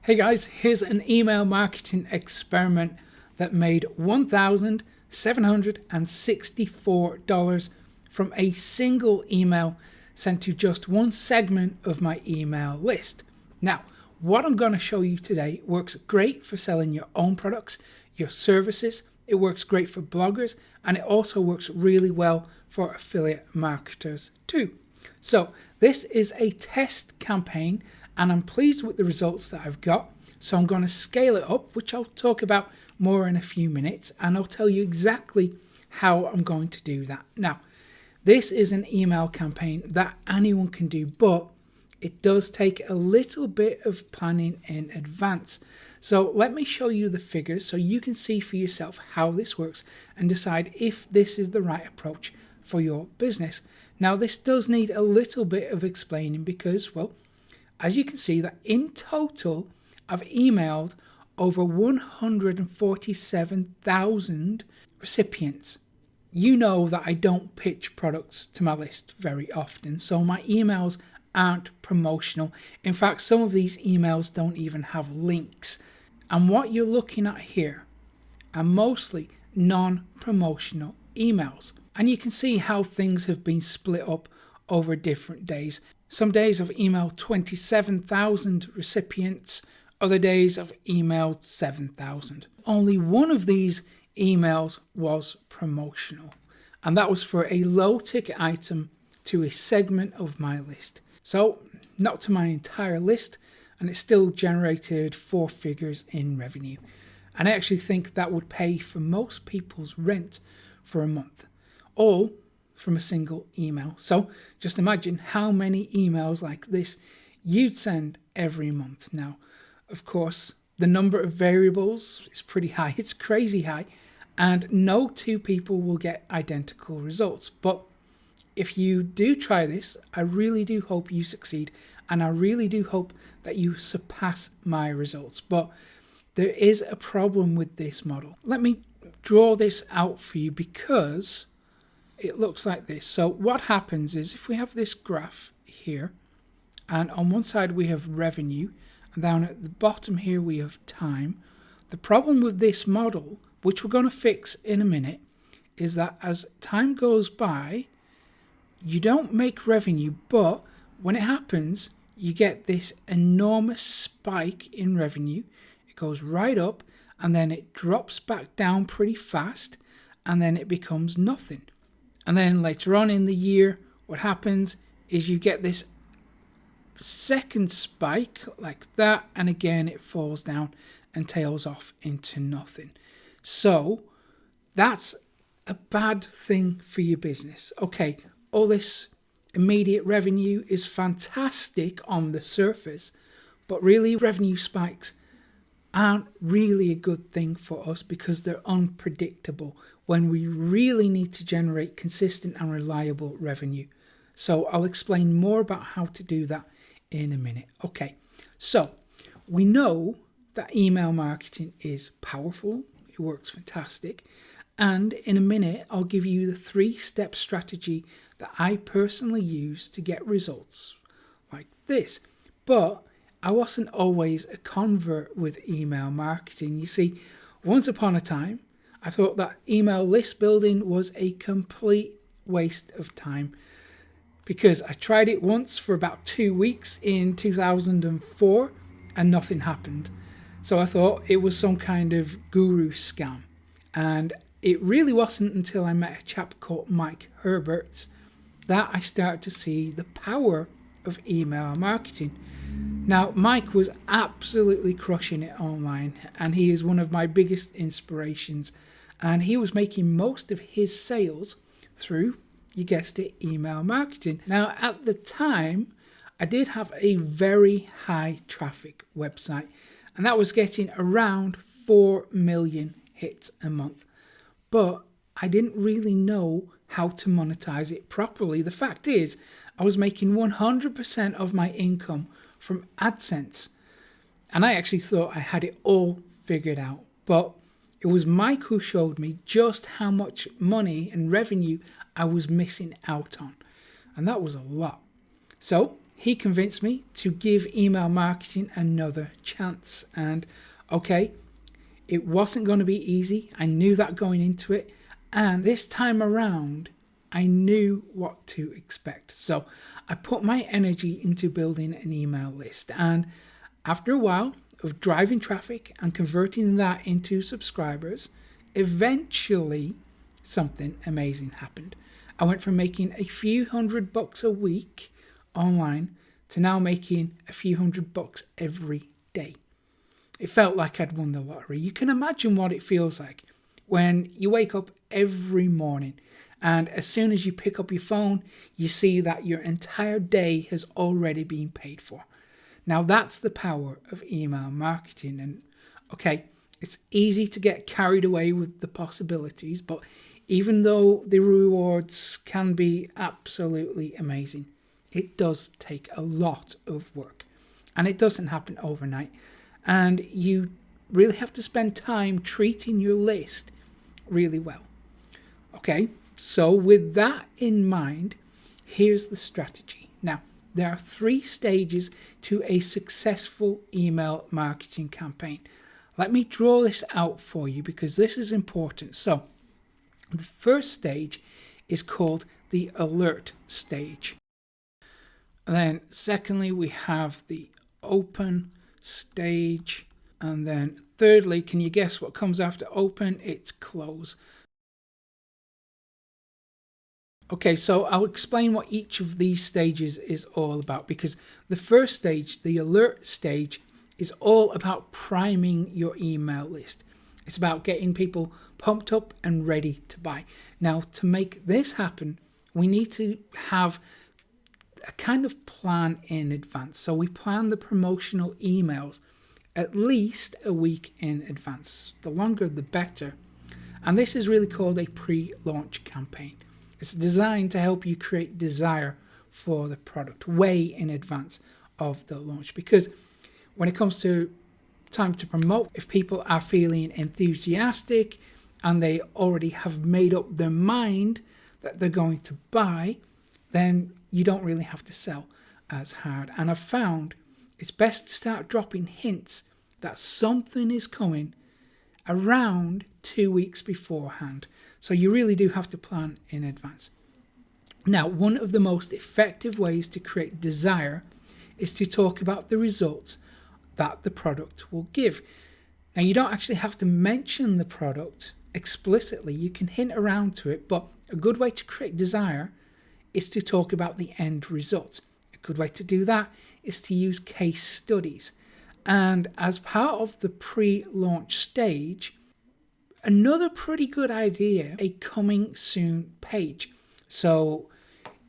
Hey guys, here's an email marketing experiment that made $1,764 from a single email sent to just one segment of my email list. Now, what I'm going to show you today works great for selling your own products, your services. It works great for bloggers, and it also works really well for affiliate marketers too. So this is a test campaign and I'm pleased with the results that I've got. So I'm going to scale it up, which I'll talk about more in a few minutes, and I'll tell you exactly how I'm going to do that. Now, this is an email campaign that anyone can do, but it does take a little bit of planning in advance. So let me show you the figures so you can see for yourself how this works and decide if this is the right approach for your business. Now, this does need a little bit of explaining because, well, as you can see that in total, I've emailed over 147,000 recipients. You know that I don't pitch products to my list very often, so my emails aren't promotional. In fact, some of these emails don't even have links. And what you're looking at here are mostly non-promotional emails. And you can see how things have been split up over different days. Some days I've emailed 27,000 recipients, other days I've emailed 7,000. Only one of these emails was promotional, and that was for a low ticket item to a segment of my list. So not to my entire list, and it still generated 4 figures in revenue. And I actually think that would pay for most people's rent for a month, all from a single email. So just imagine how many emails like this you'd send every month. Now, of course, the number of variables is pretty high. It's crazy high, and no two people will get identical results. But if you do try this, I really do hope you succeed, and I really do hope that you surpass my results. But there is a problem with this model. Let me draw this out for you because it looks like this. So what happens is if we have this graph here, and on one side we have revenue, and down at the bottom here we have time. The problem with this model, which we're going to fix in a minute, is that as time goes by, you don't make revenue, but when it happens, you get this enormous spike in revenue. It goes right up, and then it drops back down pretty fast, and then it becomes nothing. And then later on in the year, what happens is you get this second spike like that, and again it falls down and tails off into nothing. So that's a bad thing for your business. Okay, all this immediate revenue is fantastic on the surface, but really revenue spikes aren't really a good thing for us because they're unpredictable when we really need to generate consistent and reliable revenue. So I'll explain more about how to do that in a minute. Okay, so we know that email marketing is powerful. It works fantastic. And in a minute, I'll give you the 3-step strategy that I personally use to get results like this. But I wasn't always a convert with email marketing. You see, once upon a time, I thought that email list building was a complete waste of time because I tried it once for about 2 weeks in 2004 and nothing happened. So I thought it was some kind of guru scam. And it really wasn't until I met a chap called Mike Herbert that I started to see the power of email marketing. Now, Mike was absolutely crushing it online, and he is one of my biggest inspirations. And he was making most of his sales through, you guessed it, email marketing. Now, at the time, I did have a very high traffic website, and that was getting around 4 million hits a month. But I didn't really know how to monetize it properly. The fact is, I was making 100% of my income from AdSense. And I actually thought I had it all figured out. But it was Mike who showed me just how much money and revenue I was missing out on. And that was a lot. So he convinced me to give email marketing another chance. And okay, it wasn't going to be easy. I knew that going into it. And this time around, I knew what to expect. So I put my energy into building an email list. And after a while of driving traffic and converting that into subscribers, eventually something amazing happened. I went from making a few $100 a week online to now making a few $100 every day. It felt like I'd won the lottery. You can imagine what it feels like when you wake up every morning and as soon as you pick up your phone, you see that your entire day has already been paid for. Now that's the power of email marketing. And okay, it's easy to get carried away with the possibilities, but even though the rewards can be absolutely amazing, it does take a lot of work and it doesn't happen overnight. And you really have to spend time treating your list really well. Okay, so with that in mind, here's the strategy. Now, there are 3 stages to a successful email marketing campaign. Let me draw this out for you because this is important. So, the first stage is called the alert stage. And then secondly, we have the open stage. And then thirdly, can you guess what comes after open? It's close. Okay, so I'll explain what each of these stages is all about, because the first stage, the alert stage, is all about priming your email list. It's about getting people pumped up and ready to buy. Now, to make this happen, we need to have a kind of plan in advance. So we plan the promotional emails at least a week in advance. The longer, the better. And this is really called a pre-launch campaign. It's designed to help you create desire for the product way in advance of the launch. Because when it comes to time to promote, if people are feeling enthusiastic and they already have made up their mind that they're going to buy, then you don't really have to sell as hard. And I've found it's best to start dropping hints that something is coming around 2 weeks beforehand. So you really do have to plan in advance. Now, one of the most effective ways to create desire is to talk about the results that the product will give. Now, you don't actually have to mention the product explicitly. You can hint around to it, but a good way to create desire is to talk about the end results. A good way to do that is to use case studies. And as part of the pre-launch stage, another pretty good idea, a coming soon page. So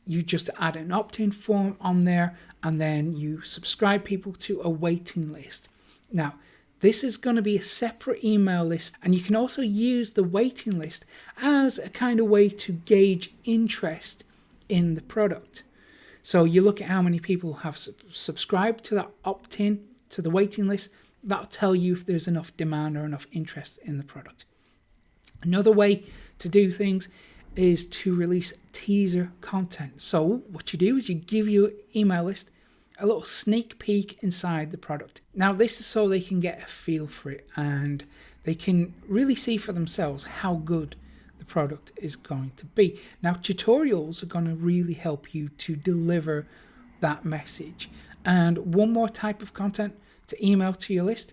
you just add an opt-in form on there and then you subscribe people to a waiting list. Now, this is going to be a separate email list, and you can also use the waiting list as a kind of way to gauge interest in the product. So you look at how many people have subscribed to that opt-in, to the waiting list. That'll tell you if there's enough demand or enough interest in the product. Another way to do things is to release teaser content. So what you do is you give your email list a little sneak peek inside the product. Now, this is so they can get a feel for it and they can really see for themselves how good the product is going to be. Now, tutorials are going to really help you to deliver that message. And one more type of content to email to your list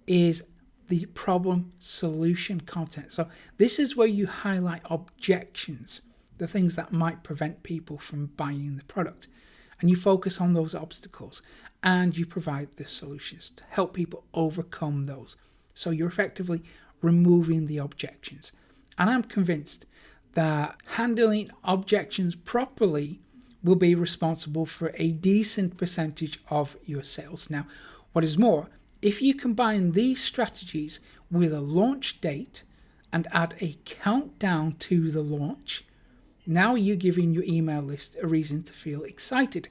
is the problem solution content. So this is where you highlight objections, the things that might prevent people from buying the product. And you focus on those obstacles and you provide the solutions to help people overcome those. So you're effectively removing the objections. And I'm convinced that handling objections properly will be responsible for a decent percentage of your sales. Now, what is more, if you combine these strategies with a launch date and add a countdown to the launch, now you're giving your email list a reason to feel excited,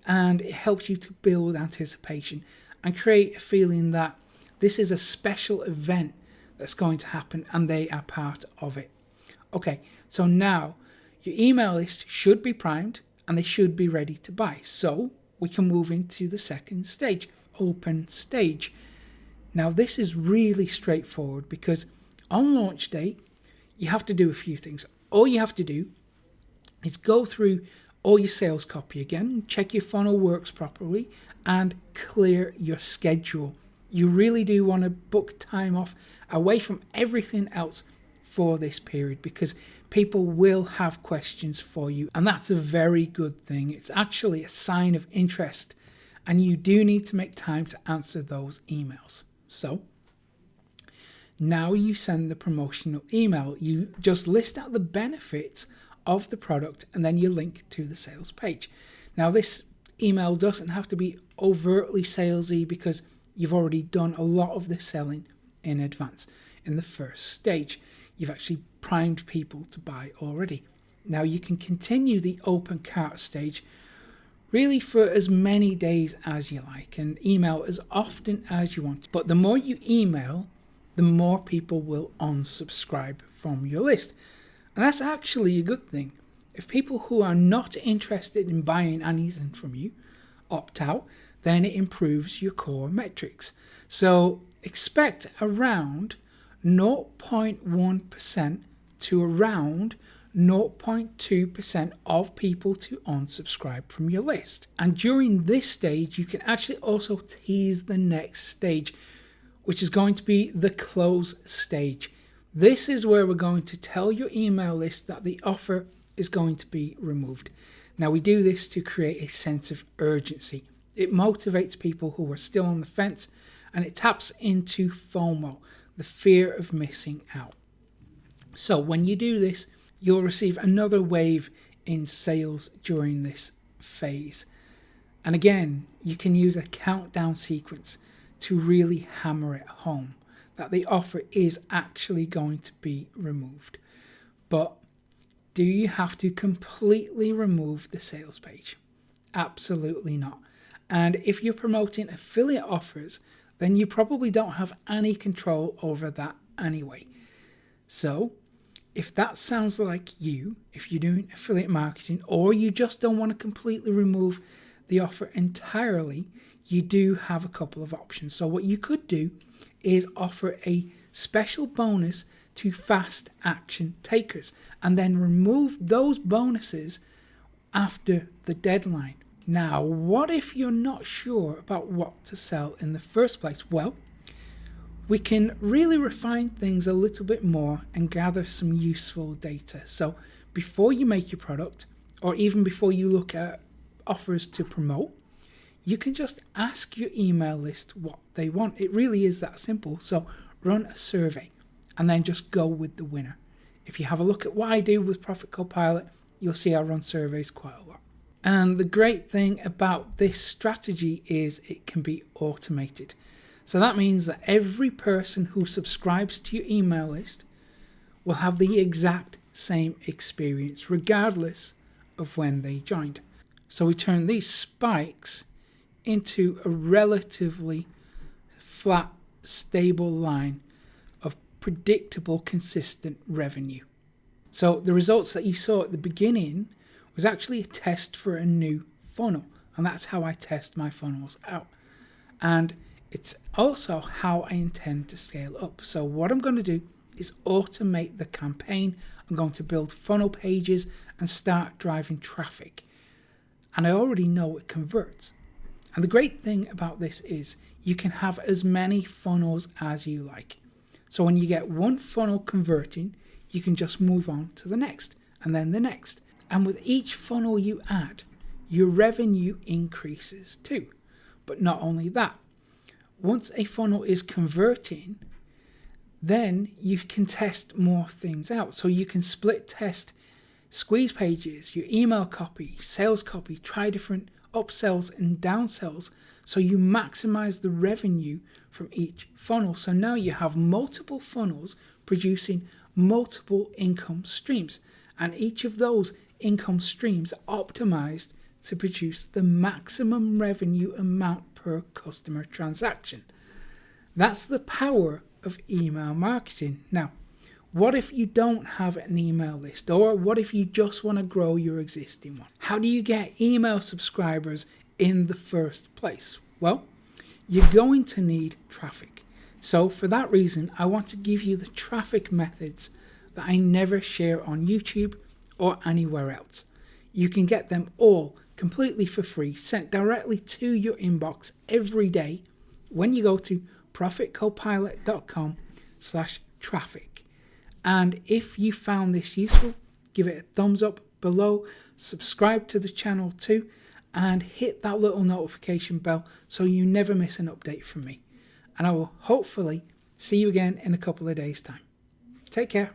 and it helps you to build anticipation and create a feeling that this is a special event that's going to happen and they are part of it. Okay, so now your email list should be primed and they should be ready to buy. So we can move into the second stage, open stage. Now this is really straightforward because on launch day, you have to do a few things. All you have to do is go through all your sales copy again, check your funnel works properly, and clear your schedule. You really do want to book time off away from everything else for this period because people will have questions for you, and that's a very good thing. It's actually a sign of interest, and you do need to make time to answer those emails. So now you send the promotional email. You just list out the benefits of the product and then you link to the sales page. Now this email doesn't have to be overtly salesy because you've already done a lot of the selling in advance. In the first stage, you've actually primed people to buy already. Now you can continue the open cart stage really for as many days as you like and email as often as you want. But the more you email, the more people will unsubscribe from your list. And that's actually a good thing. If people who are not interested in buying anything from you opt out, then it improves your core metrics. So expect around 0.1% to around 0.2% of people to unsubscribe from your list. And during this stage, you can actually also tease the next stage, which is going to be the close stage. This is where we're going to tell your email list that the offer is going to be removed. Now we do this to create a sense of urgency. It motivates people who are still on the fence, and it taps into FOMO, the fear of missing out. So when you do this, you'll receive another wave in sales during this phase. And again, you can use a countdown sequence to really hammer it home that the offer is actually going to be removed. But do you have to completely remove the sales page? Absolutely not. And if you're promoting affiliate offers, then you probably don't have any control over that anyway. So if that sounds like you, if you're doing affiliate marketing, or you just don't want to completely remove the offer entirely, you do have a couple of options. So what you could do is offer a special bonus to fast action takers and then remove those bonuses after the deadline. Now, what if you're not sure about what to sell in the first place? Well, we can really refine things a little bit more and gather some useful data. So before you make your product, or even before you look at offers to promote, you can just ask your email list what they want. It really is that simple. So run a survey and then just go with the winner. If you have a look at what I do with Profit CoPilot, you'll see I run surveys quite a lot. And the great thing about this strategy is it can be automated. So that means that every person who subscribes to your email list will have the exact same experience, regardless of when they joined. So we turn these spikes into a relatively flat, stable line of predictable, consistent revenue. So the results that you saw at the beginning was actually a test for a new funnel, and that's how I test my funnels out. And it's also how I intend to scale up. So what I'm going to do is automate the campaign. I'm going to build funnel pages and start driving traffic. And I already know it converts. And the great thing about this is you can have as many funnels as you like. So when you get one funnel converting, you can just move on to the next and then the next. And with each funnel you add, your revenue increases too. But not only that, once a funnel is converting, then you can test more things out. So you can split test squeeze pages, your email copy, sales copy, try different upsells and downsells so you maximize the revenue from each funnel. So now you have multiple funnels producing multiple income streams, and each of those income streams are optimized to produce the maximum revenue amount per customer transaction. That's the power of email marketing. Now, what if you don't have an email list, or what if you just want to grow your existing one? How do you get email subscribers in the first place? Well, you're going to need traffic. So for that reason, I want to give you the traffic methods that I never share on YouTube or anywhere else. You can get them all completely for free, sent directly to your inbox every day when you go to profitcopilot.com/traffic. And if you found this useful, give it a thumbs up below, subscribe to the channel too, and hit that little notification bell so you never miss an update from me. And I will hopefully see you again in a couple of days' time. Take care.